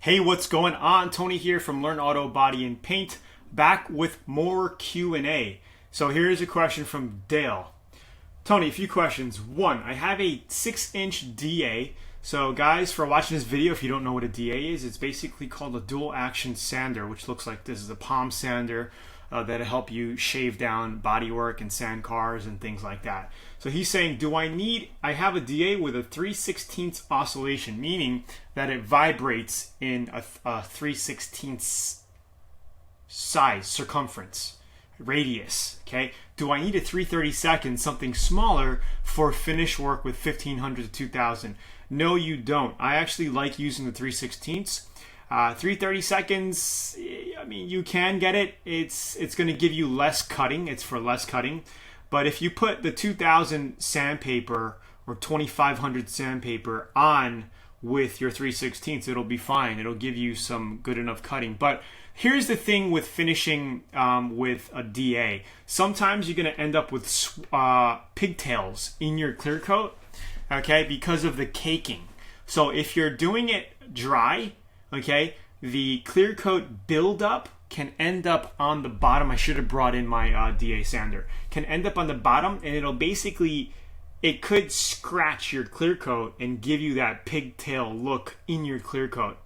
Hey, what's going on? Tony here from Learn Auto Body and Paint, back with more Q&A. So here's a question from Dale. Tony, a few questions. One, I have a 6-inch DA. So guys, for watching this video, if you don't know what a DA is, it's basically called a dual action sander, which looks like this is a palm sander that'll help you shave down bodywork and sand cars and things like that. So he's saying, I have a DA with a 3/16 oscillation, meaning that it vibrates in a 3/16 size, circumference, radius, okay? Do I need a 3/32, something smaller, for finish work with 1500 to 2000? No, you don't. I actually like using the 3/16. 3/32, I mean, you can get it. It's going to give you less cutting. It's for less cutting. But if you put the 2000 sandpaper or 2500 sandpaper on with your 3/16, it'll be fine. It'll give you some good enough cutting. But here's the thing with finishing with a DA. Sometimes you're going to end up with pigtails in your clear coat, okay, because of the caking. So if you're doing it dry, okay, the clear coat buildup can end up on the bottom. I should have brought in my DA sander. Can end up on the bottom, and it'll basically, it could scratch your clear coat and give you that pigtail look in your clear coat.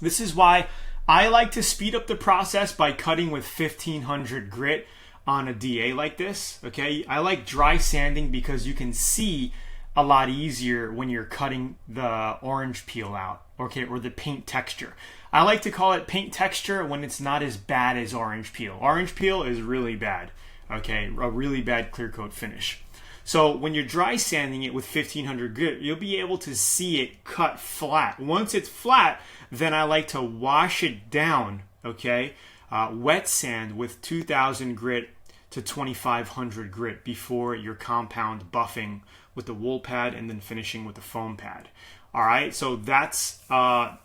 This is why I like to speed up the process by cutting with 1500 grit on a DA like this, okay? I like dry sanding because you can see a lot easier when you're cutting the orange peel out, okay, or the paint texture. I like to call it paint texture when it's not as bad as orange peel. Orange peel is really bad, okay, a really bad clear coat finish. So when you're dry sanding it with 1500 grit, you'll be able to see it cut flat. Once it's flat, then I like to wash it down, okay, wet sand with 2000 grit to 2500 grit before your compound buffing with the wool pad and then finishing with the foam pad. All right, so that's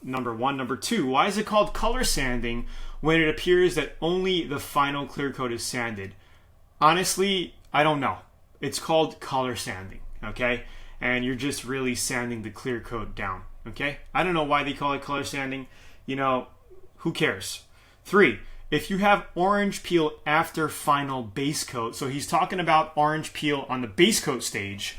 number one. Number two, why is it called color sanding when it appears that only the final clear coat is sanded? Honestly, I don't know. It's called color sanding, okay? And you're just really sanding the clear coat down, okay? I don't know why they call it color sanding. You know, who cares? Three, if you have orange peel after final base coat, so he's talking about orange peel on the base coat stage,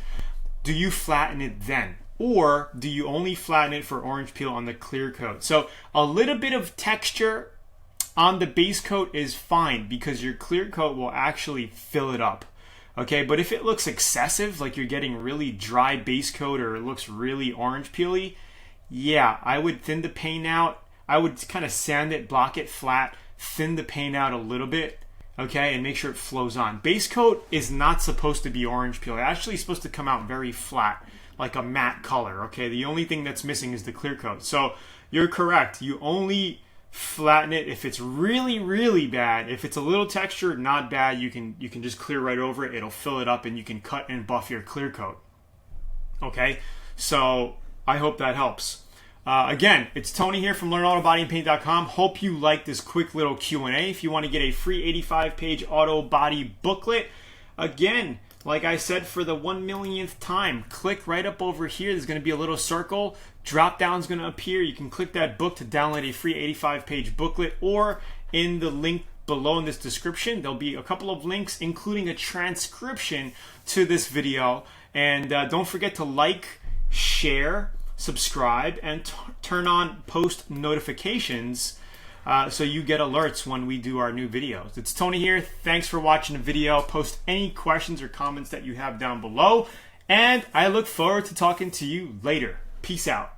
do you flatten it then? Or do you only flatten it for orange peel on the clear coat? So a little bit of texture on the base coat is fine because your clear coat will actually fill it up. Okay, but if it looks excessive, like you're getting really dry base coat or it looks really orange peely, yeah, I would thin the paint out. I would kind of sand it, block it flat, thin the paint out a little bit, okay, and make sure it flows on. Base coat is not supposed to be orange peel. It's actually supposed to come out very flat, like a matte color, okay? The only thing that's missing is the clear coat. So you're correct. You only flatten it if it's really, really bad. If it's a little texture, not bad, you can just clear right over it. It'll fill it up and you can cut and buff your clear coat, okay? So I hope that helps. Again, it's Tony here from LearnAutoBodyAndPaint.com. Hope you like this quick little Q&A. If you want to get a free 85-page auto body booklet, again, like I said for the 1,000,000th time, click right up over here. There's going to be a little circle. Drop down is going to appear. You can click that book to download a free 85-page booklet, or in the link below in this description, there'll be a couple of links, including a transcription to this video. And don't forget to like, share, subscribe, and turn on post notifications so you get alerts when we do our new videos. It's Tony here. Thanks for watching the video. Post any questions or comments that you have down below, and I look forward to talking to you later. Peace out.